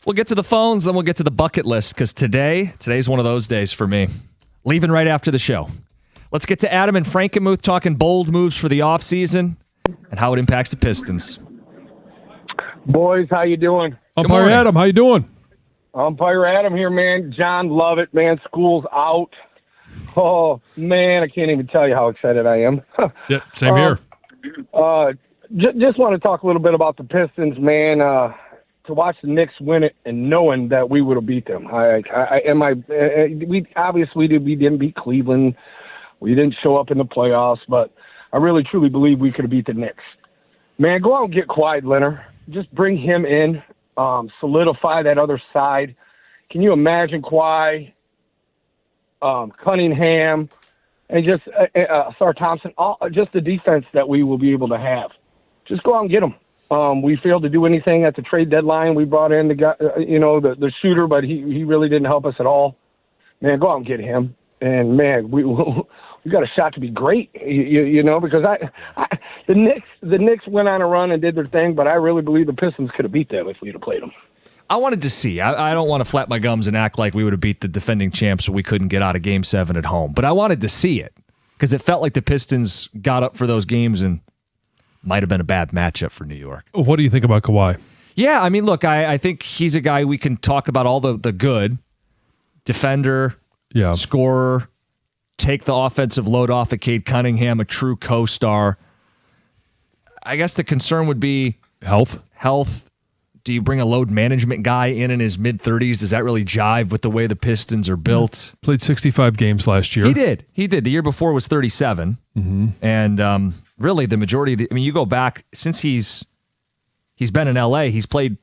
We'll get to the phones, then we'll get to the bucket list, because today's one of those days for me. Leaving right after the show. Let's get to Adam and Frankenmuth talking bold moves for the offseason and how it impacts the Pistons. Boys, how you doing? Umpire Adam, how you doing? Umpire Adam here, man. John, love it, man. School's out. Oh, man, I can't even tell you how excited I am. Yeah, same here. Just want to talk a little bit about the Pistons, man. To watch the Knicks win it and knowing that we would have beat them. We obviously didn't beat Cleveland. We didn't show up in the playoffs, but I really truly believe we could have beat the Knicks. Man, go out and get Kawhi Leonard. Just bring him in, solidify that other side. Can you imagine Kawhi, Cunningham, and just Assar Thompson, just the defense that we will be able to have? Just go out and get them. We failed to do anything at the trade deadline. We brought in the guy, the shooter, but he really didn't help us at all. Man, go out and get him. And man, we got a shot to be great, because the Knicks went on a run and did their thing, but I really believe the Pistons could have beat them if we'd have played them. I wanted to see. I don't want to flap my gums and act like we would have beat the defending champs so we couldn't get out of Game 7 at home. But I wanted to see it because it felt like the Pistons got up for those games and might have been a bad matchup for New York. What do you think about Kawhi? Yeah, I mean, look, I think he's a guy we can talk about all the good. Defender, scorer, take the offensive load off of Cade Cunningham, a true co-star. I guess the concern would be health. Do you bring a load management guy in his mid-30s? Does that really jive with the way the Pistons are built? Played 65 games last year. He did. The year before was 37. Mm-hmm. And really, the majority of you go back, since he's been in L.A., he's played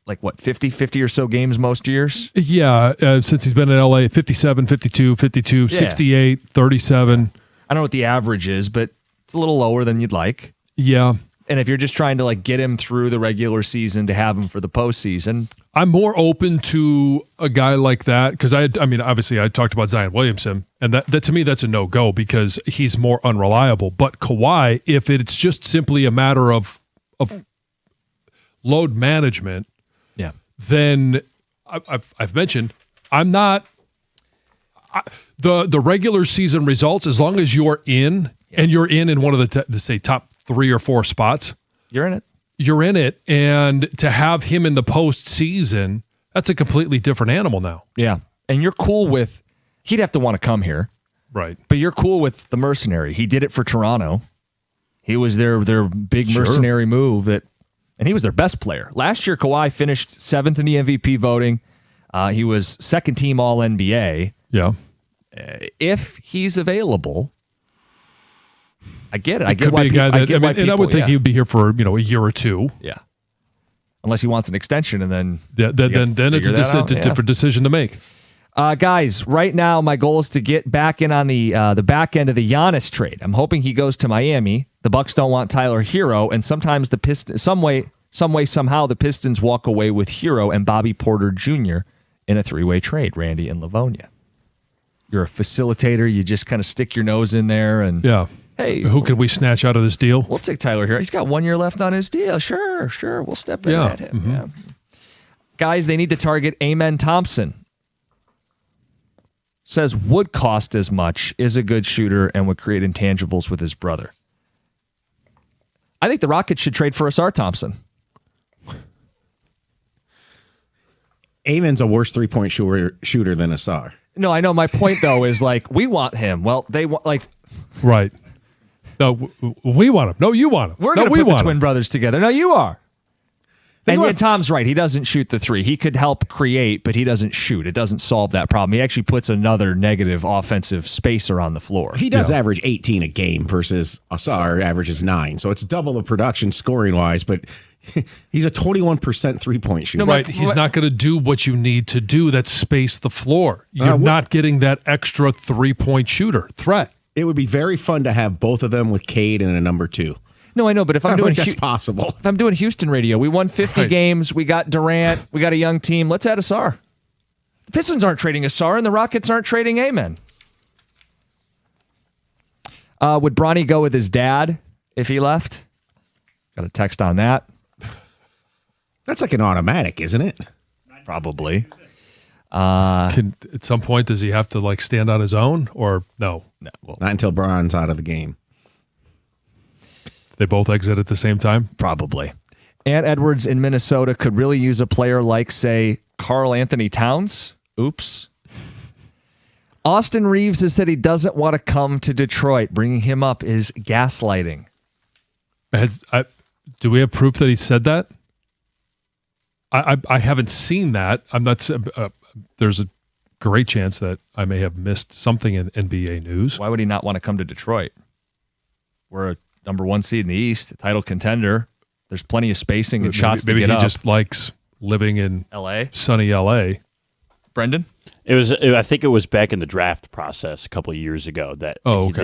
50 or so games most years? Yeah, since he's been in L.A., 57, 52, 68, 37. I don't know what the average is, but it's a little lower than you'd like. Yeah. And if you're just trying to get him through the regular season to have him for the postseason, I'm more open to a guy like that because obviously I talked about Zion Williamson, and that to me that's a no-go because he's more unreliable. But Kawhi, if it's just simply a matter of load management, then I've mentioned I'm not the regular season results as long as you're in and you're in one of the top 3 or 4 spots. You're in it. You're in it, and to have him in the postseason, that's a completely different animal now. Yeah, and you're cool with he'd have to want to come here, right? But you're cool with the mercenary. He did it for Toronto. He was their big mercenary move and he was their best player last year. Kawhi finished 7th in the MVP voting. He was 2nd team All NBA. Yeah, if he's available. I get it. I would think he would be here for a year or 2. Yeah, unless he wants an extension, and then then it's a different decision to make. Guys, right now my goal is to get back in on the back end of the Giannis trade. I'm hoping he goes to Miami. The Bucks don't want Tyler Hero, and sometimes the Pistons, somehow the Pistons walk away with Hero and Bobby Porter Jr. in a 3-way trade. Randy and Livonia, you're a facilitator. You just kind of stick your nose in there and hey, who could we snatch out of this deal? We'll take Tyler Hero. He's got 1 year left on his deal. Sure. We'll step in at him. Mm-hmm. Yeah. Guys, they need to target Amen Thompson. Says would cost as much, is a good shooter, and would create intangibles with his brother. I think the Rockets should trade for Ausar Thompson. Amen's a worse 3-point shooter than Assar. No, I know. My point, though, is we want him. Well, they want, Right. No, we want him. No, you want him. We're going to put the twin brothers together. No, you are. And Tom's right. He doesn't shoot the 3. He could help create, but he doesn't shoot. It doesn't solve that problem. He actually puts another negative offensive spacer on the floor. He does average 18 a game versus Assar averages 9. So it's double the production scoring-wise, but he's a 21% 3-point shooter. No, right. He's not going to do what you need to do. That's space the floor. You're not getting that extra 3-point shooter threat. It would be very fun to have both of them with Cade and a number 2. No, I know, but if I'm doing that's possible. If I'm doing Houston radio, we won 50 games. We got Durant. We got a young team. Let's add Assar. The Pistons aren't trading Assar, and the Rockets aren't trading Amen. Would Bronny go with his dad if he left? Got a text on that. That's like an automatic, isn't it? Probably. At some point, does he have to like stand on his own or no? No, well, Not until Braun's out of the game. They both exit at the same time? probably. Ant Edwards in Minnesota could really use a player like, say, Karl Anthony Towns. Oops. Austin Reeves has said he doesn't want to come to Detroit. Bringing him up is gaslighting. Do we have proof that he said that? I haven't seen that. I'm not. There's a great chance that I may have missed something in NBA news. Why would he not want to come to Detroit? We're a number 1 seed in the East, a title contender. There's plenty of spacing and shots to get up. Maybe he just likes living in L.A. sunny L.A. Brendan? I think it was back in the draft process a couple of years ago that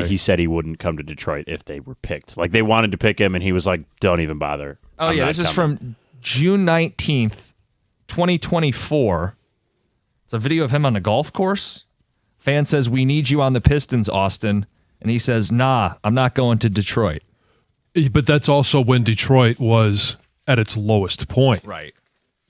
he said he wouldn't come to Detroit if they were picked. Like they wanted to pick him, and he was like, "Don't even bother." Oh, yeah, this is from June 19th, 2024. It's a video of him on a golf course. Fan says, "We need you on the Pistons, Austin." And he says, "Nah, I'm not going to Detroit." But that's also when Detroit was at its lowest point. Right.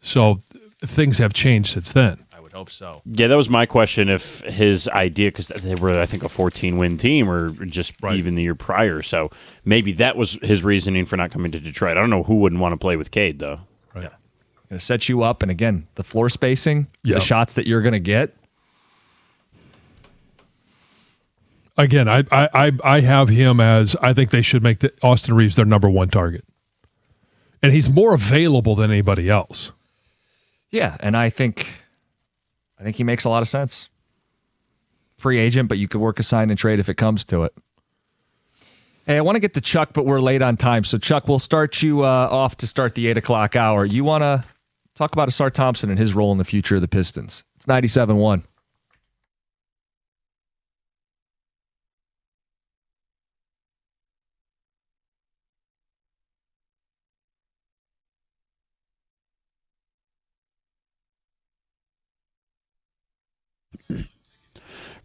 So things have changed since then. I would hope so. Yeah, that was my question. If his idea, because they were, I think, a 14-win team or just even the year prior. So maybe that was his reasoning for not coming to Detroit. I don't know who wouldn't want to play with Cade, though. Right. Yeah. Going to set you up. And again, the floor spacing, the shots that you're going to get. Again, I have him as I think they should make Austin Reeves their number 1 target. And he's more available than anybody else. Yeah, and I think he makes a lot of sense. Free agent, but you could work a sign and trade if it comes to it. Hey, I want to get to Chuck, but we're late on time. So, Chuck, we'll start you off to start the 8 o'clock hour. You want to talk about Assar Thompson and his role in the future of the Pistons. It's 97.1.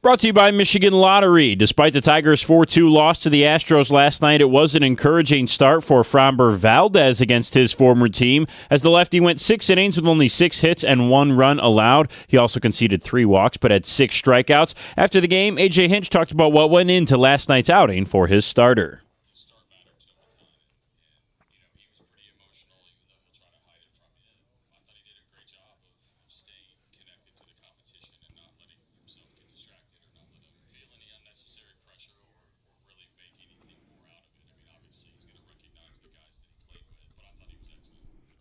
Brought to you by Michigan Lottery. Despite the Tigers' 4-2 loss to the Astros last night, it was an encouraging start for Framber Valdez against his former team, as the lefty went 6 innings with only 6 hits and 1 run allowed. He also conceded 3 walks, but had 6 strikeouts. After the game, A.J. Hinch talked about what went into last night's outing for his starter.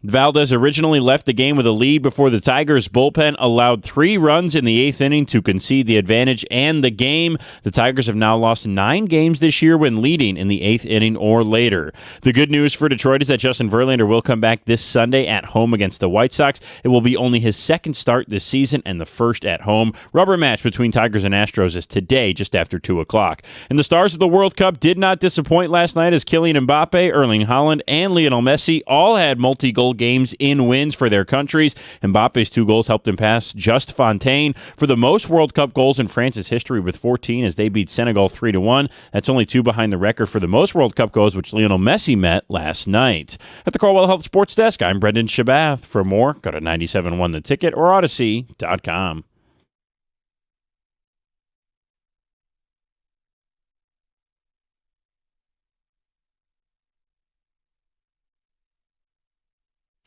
Valdez originally left the game with a lead before the Tigers' bullpen allowed 3 runs in the 8th inning to concede the advantage and the game. The Tigers have now lost 9 games this year when leading in the 8th inning or later. The good news for Detroit is that Justin Verlander will come back this Sunday at home against the White Sox. It will be only his 2nd start this season and the 1st at home. Rubber match between Tigers and Astros is today just after 2 o'clock. And the stars of the World Cup did not disappoint last night as Kylian Mbappe, Erling Haaland, and Lionel Messi all had multi-goal games in wins for their countries. Mbappe's 2 goals helped him pass Just Fontaine for the most World Cup goals in France's history with 14 as they beat Senegal 3-1. That's only 2 behind the record for the most World Cup goals, which Lionel Messi met last night. At the Corwell Health Sports Desk, I'm Brendan Shabath. For more, go to 97.1 The Ticket or Odyssey.com.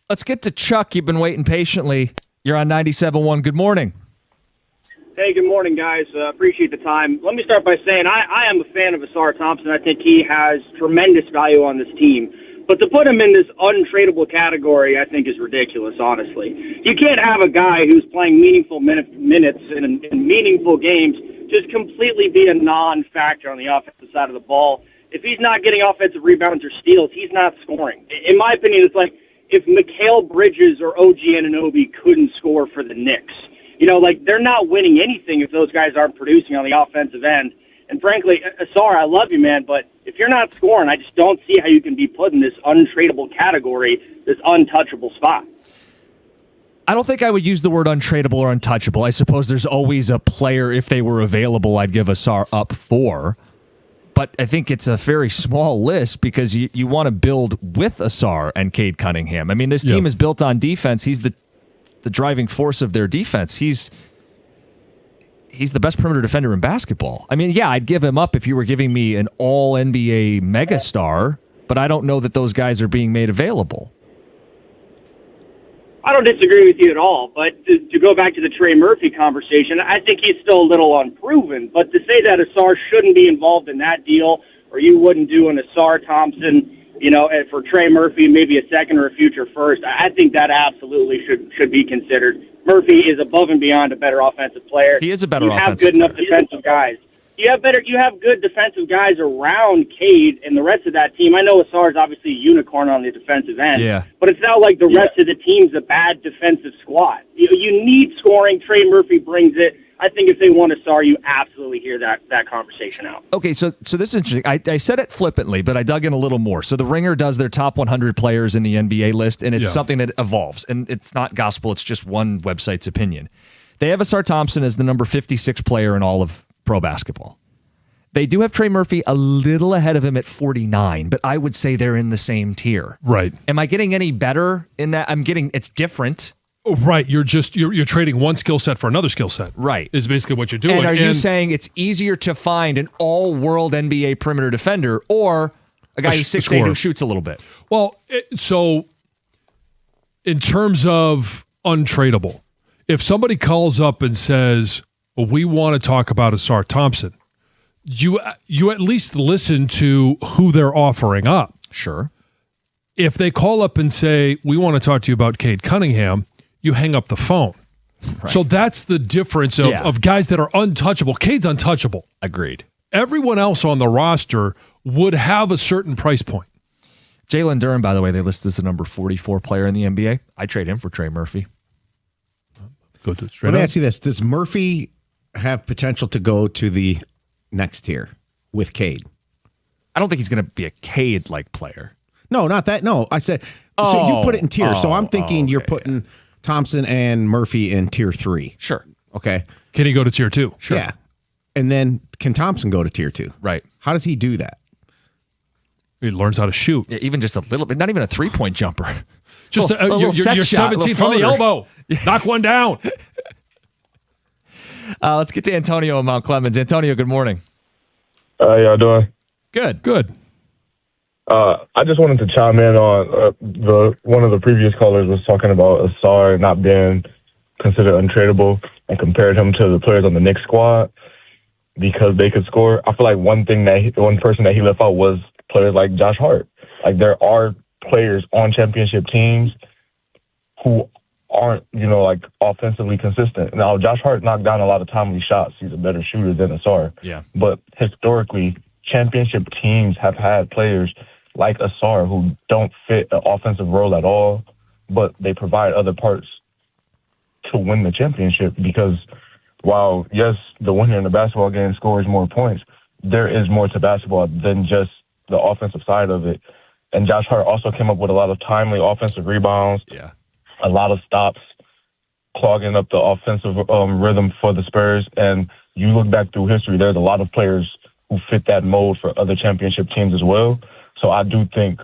Let's get to Chuck. You've been waiting patiently. You're on 97.1. Good morning. Hey, good morning, guys. Appreciate the time. Let me start by saying I am a fan of Assar Thompson. I think he has tremendous value on this team. But to put him in this untradeable category, I think is ridiculous, honestly. You can't have a guy who's playing meaningful minutes in meaningful games just completely be a non-factor on the offensive side of the ball. If he's not getting offensive rebounds or steals, he's not scoring. In my opinion, it's like if Mikal Bridges or OG Anunoby couldn't score for the Knicks. You know, like, they're not winning anything if those guys aren't producing on the offensive end. And frankly, Assar, I love you, man, but if you're not scoring, I just don't see how you can be put in this untradeable category, this untouchable spot. I don't think I would use the word untradeable or untouchable. I suppose there's always a player, if they were available, I'd give Assar up for. But But I think it's a very small list because you want to build with Assar and Cade Cunningham. I mean, this team is built on defense. He's the driving force of their defense. He's the best perimeter defender in basketball. I mean, yeah, I'd give him up if you were giving me an all-NBA megastar, but I don't know that those guys are being made available. I don't disagree with you at all, but to go back to the Trey Murphy conversation, I think he's still a little unproven. But to say that Assar shouldn't be involved in that deal, or you wouldn't do an Ausar Thompson, and for Trey Murphy, maybe a second or a future first, I think that absolutely should be considered. Murphy is above and beyond a better offensive player. He is a better offensive player. You have good enough defensive guys. You have good defensive guys around Cade and the rest of that team. I know Assar is obviously a unicorn on the defensive end, but it's not like the rest of the team's a bad defensive squad. You need scoring. Trey Murphy brings it. I think if they want Assar, you absolutely hear that conversation out. Okay, so this is interesting. I said it flippantly, but I dug in a little more. So the Ringer does their top 100 players in the NBA list, and it's something that evolves. And it's not gospel. It's just one website's opinion. They have Assar Thompson as the number 56 player in all of pro basketball. They do have Trey Murphy a little ahead of him at 49, but I would say they're in the same tier. Right. Am I getting any better in that? It's different. Right. You're trading one skill set for another skill set. Right. Is basically what you're doing. And are you saying it's easier to find an all-world NBA perimeter defender or a guy who's 6'8" who shoots a little bit? Well, so in terms of untradeable, if somebody calls up and says, well, we want to talk about Assar Thompson, you at least listen to who they're offering up. Sure. If they call up and say, we want to talk to you about Cade Cunningham, you hang up the phone. Right. So that's the difference of guys that are untouchable. Cade's untouchable. Agreed. Everyone else on the roster would have a certain price point. Jalen Duren, by the way, they list as the number 44 player in the NBA. I trade him for Trey Murphy. Let me ask you this. Does Murphy have potential to go to the next tier with Cade? I don't think he's going to be a Cade-like player. No, not that. No, I said, so you put it in tier. So I'm thinking you're putting Thompson and Murphy in tier 3. Sure. Okay. Can he go to tier 2? Sure. Yeah. And then can Thompson go to tier 2? Right. How does he do that? He learns how to shoot. Yeah, even just a little bit, not even a three-point jumper. Just you're 17 from the elbow. Knock one down. Let's get to Antonio in Mount Clemens. Antonio, good morning. How y'all doing? Good. I just wanted to chime in on one of the previous callers was talking about Assar not being considered untradeable and compared him to the players on the Knicks squad because they could score. I feel like one person that he left out was players like Josh Hart. Like there are players on championship teams who aren't, like offensively consistent. Now, Josh Hart knocked down a lot of timely shots. He's a better shooter than Assar. Yeah. But historically, championship teams have had players like Assar who don't fit an offensive role at all, but they provide other parts to win the championship because while, yes, the winner in the basketball game scores more points, there is more to basketball than just the offensive side of it. And Josh Hart also came up with a lot of timely offensive rebounds, a lot of stops, clogging up the offensive rhythm for the Spurs. And you look back through history, there's a lot of players who fit that mold for other championship teams as well. So I do think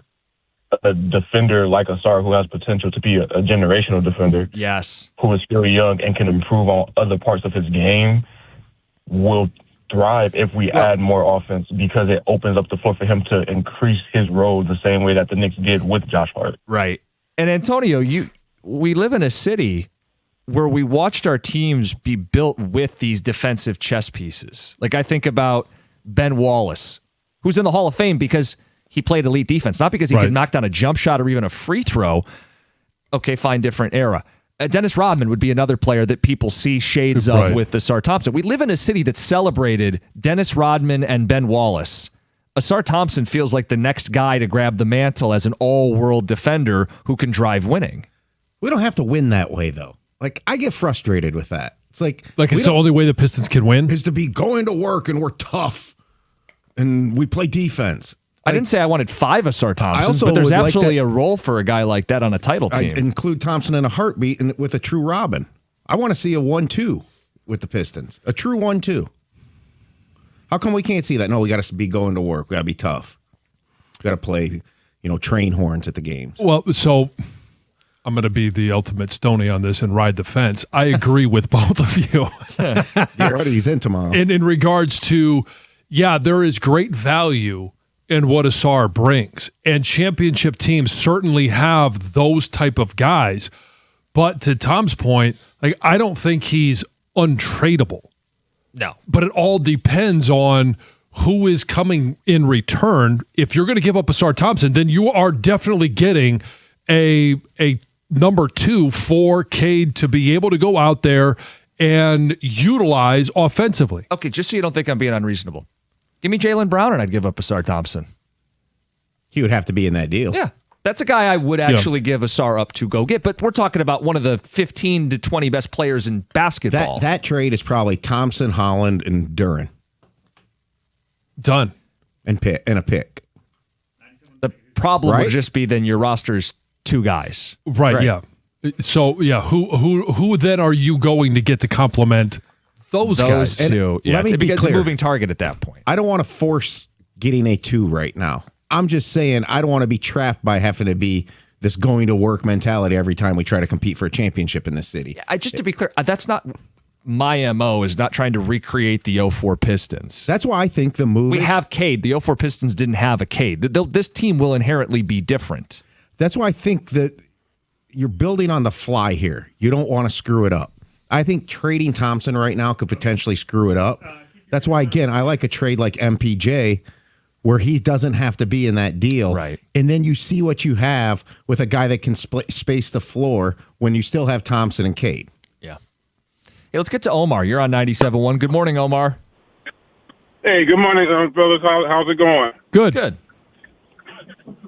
a defender like Assar who has potential to be a generational defender, who is still young and can improve on other parts of his game, will thrive if we add more offense because it opens up the floor for him to increase his role the same way that the Knicks did with Josh Hart. Right. And Antonio, we live in a city where we watched our teams be built with these defensive chess pieces. Like I think about Ben Wallace, who's in the Hall of Fame because he played elite defense, not because he could knock down a jump shot or even a free throw. Okay, fine, different era. Dennis Rodman would be another player that people see shades of with Assar Thompson. We live in a city that celebrated Dennis Rodman and Ben Wallace. Assar Thompson feels like the next guy to grab the mantle as an all-world defender who can drive winning. We don't have to win that way, though. Like, I get frustrated with that. It's like it's the only way the Pistons can win? Is to be going to work and we're tough and we play defense. I didn't say I wanted 5 Assar Thompsons, but there's absolutely a role for a guy like that on a title team. I'd include Thompson in a heartbeat and with a true Robin. I want to see a 1-2 with the Pistons. A true 1-2. How come we can't see that? No, we got to be going to work. We got to be tough. We got to play, train horns at the games. Well, so I'm going to be the ultimate Stoney on this and ride the fence. I agree with both of you. He's in tomorrow. In regards to, there is great value in what Assar brings. And championship teams certainly have those type of guys. But to Tom's point, I don't think he's untradeable. No. But it all depends on who is coming in return. If you're going to give up Assar Thompson, then you are definitely getting a number 2 for Cade to be able to go out there and utilize offensively. Okay, just so you don't think I'm being unreasonable. Give me Jaylen Brown and I'd give up Assar Thompson. He would have to be in that deal. Yeah. That's a guy I would actually give Assar up to go get, but we're talking about one of the 15 to 20 best players in basketball. That trade is probably Thompson, Holland, and Duren. Done. And a pick. The problem would just be then your roster's 2 guys. Right, yeah. So, who then are you going to get to complement those guys? Those 2. Yeah, it's a moving target at that point. I don't want to force getting a 2 right now. I'm just saying I don't want to be trapped by having to be this going to work mentality every time we try to compete for a championship in this city. Just to be clear, that's not my MO, is not trying to recreate the 04 Pistons. That's why I think the move We have Cade. The 04 Pistons didn't have a Cade. This team will inherently be different. That's why I think that you're building on the fly here. You don't want to screw it up. I think trading Thompson right now could potentially screw it up. That's why, again, I like a trade like MPJ where he doesn't have to be in that deal. Right. And then you see what you have with a guy that can space the floor when you still have Thompson and Cade. Yeah. Hey, let's get to Omar. You're on 97.1. Good morning, Omar. Hey, good morning, fellas. How's it going? Good. All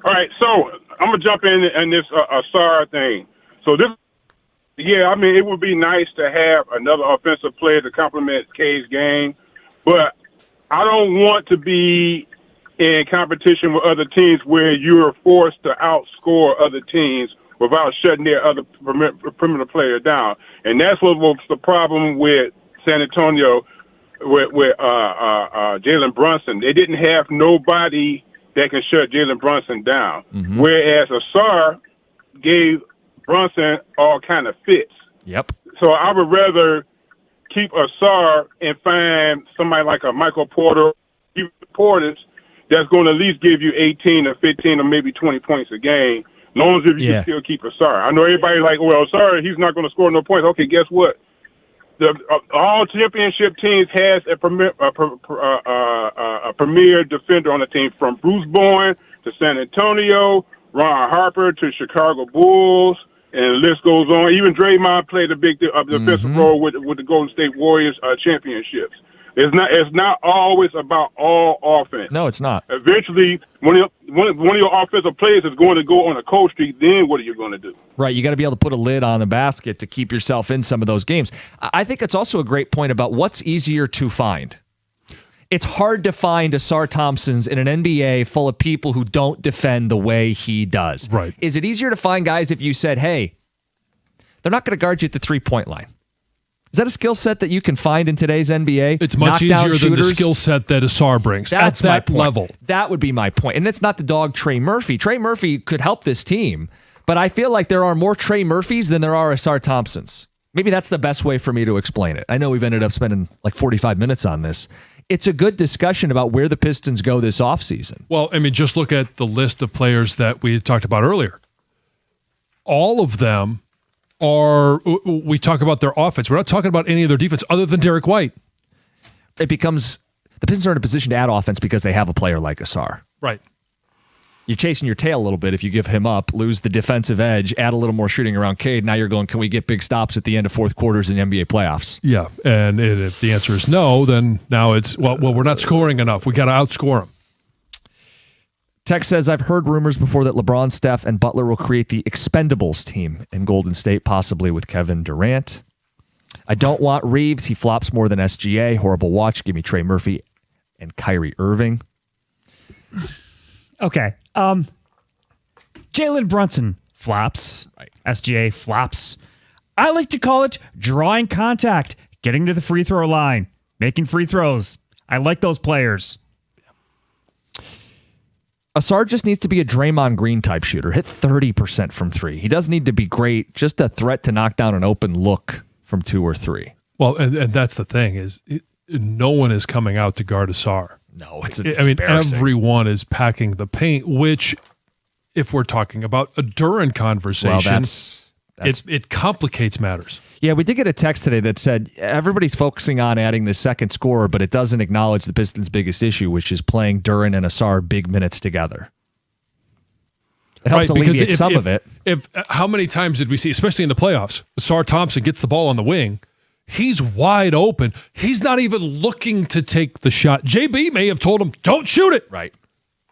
right, so I'm going to jump in this Assar thing. So it would be nice to have another offensive player to complement Cade's game, but I don't want to be in competition with other teams where you're forced to outscore other teams without shutting their other perimeter player down. And that's what was the problem with San Antonio with Jalen Brunson. They didn't have nobody that can shut Jalen Brunson down, whereas Assar gave Brunson all kind of fits. Yep. So I would rather keep Assar and find somebody like a Michael Porter, even Portis, that's going to at least give you 18 or 15 or maybe 20 points a game, as long as you can still keep Assar. I know everybody's like, well, Assar, he's not going to score no points. Okay, guess what? All championship teams has a premier defender on the team, from Bruce Bowen to San Antonio, Ron Harper to Chicago Bulls, and the list goes on. Even Draymond played a big defensive role with the Golden State Warriors championships. It's not always about all offense. No, it's not. Eventually, one of your offensive players is going to go on a cold streak. Then what are you going to do? Right, you got to be able to put a lid on the basket to keep yourself in some of those games. I think it's also a great point about what's easier to find. It's hard to find Assar Thompsons in an NBA full of people who don't defend the way he does. Right. Is it easier to find guys if you said, hey, they're not going to guard you at the three-point line? Is that a skill set that you can find in today's NBA? It's much easier than the skill set that Assar brings at that level. That would be my point. And it's not to dog Trey Murphy. Trey Murphy could help this team, but I feel like there are more Trey Murphys than there are Assar Thompsons. Maybe that's the best way for me to explain it. I know we've ended up spending like 45 minutes on this. It's a good discussion about where the Pistons go this offseason. Well, I mean, just look at the list of players that we talked about earlier. All of them we talk about their offense. We're not talking about any of their defense other than Derek White. It becomes, the Pistons are in a position to add offense because they have a player like Assar. Right. You're chasing your tail a little bit if you give him up, lose the defensive edge, add a little more shooting around Cade. Now you're going, can we get big stops at the end of fourth quarters in the NBA playoffs? Yeah, and if the answer is no, then now it's, well, we're not scoring enough. We got to outscore them. Tex says, I've heard rumors before that LeBron, Steph, and Butler will create the Expendables team in Golden State, possibly with Kevin Durant. I don't want Reeves. He flops more than SGA. Horrible watch. Give me Trey Murphy and Kyrie Irving. Okay. Jalen Brunson flops. Right. SGA flops. I like to call it drawing contact, getting to the free throw line, making free throws. I like those players. Assar just needs to be a Draymond Green type shooter. Hit 30% from 3. He doesn't need to be great, just a threat to knock down an open look from 2 or 3. Well, and that's the thing is no one is coming out to guard Assar. No, it's embarrassing. Everyone is packing the paint, which if we're talking about a Duren conversation, it complicates matters. Yeah, we did get a text today that said everybody's focusing on adding the second scorer, but it doesn't acknowledge the Pistons' biggest issue, which is playing Duren and Assar big minutes together. It helps alleviate some of it. How many times did we see, especially in the playoffs, Assar Thompson gets the ball on the wing, he's wide open. He's not even looking to take the shot. JB may have told him, don't shoot it. Right.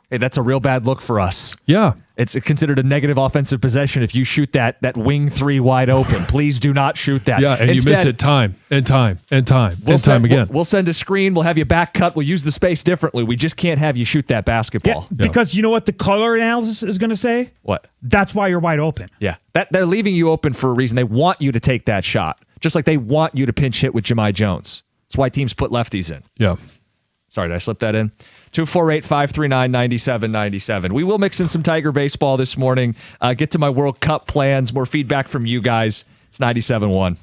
Hey, that's a real bad look for us. Yeah. It's considered a negative offensive possession if you shoot that wing 3 wide open. Please do not shoot that. Yeah, and instead, you miss it time again. We'll send a screen. We'll have you back cut. We'll use the space differently. We just can't have you shoot that basketball. Yeah, because you know what the color analysis is going to say? What? That's why you're wide open. Yeah. They're leaving you open for a reason. They want you to take that shot, just like they want you to pinch hit with Jahmai Jones. That's why teams put lefties in. Yeah. Sorry, did I slip that in? 248-539-9797. We will mix in some Tiger baseball this morning. Get to my World Cup plans. More feedback from you guys. It's 97.1.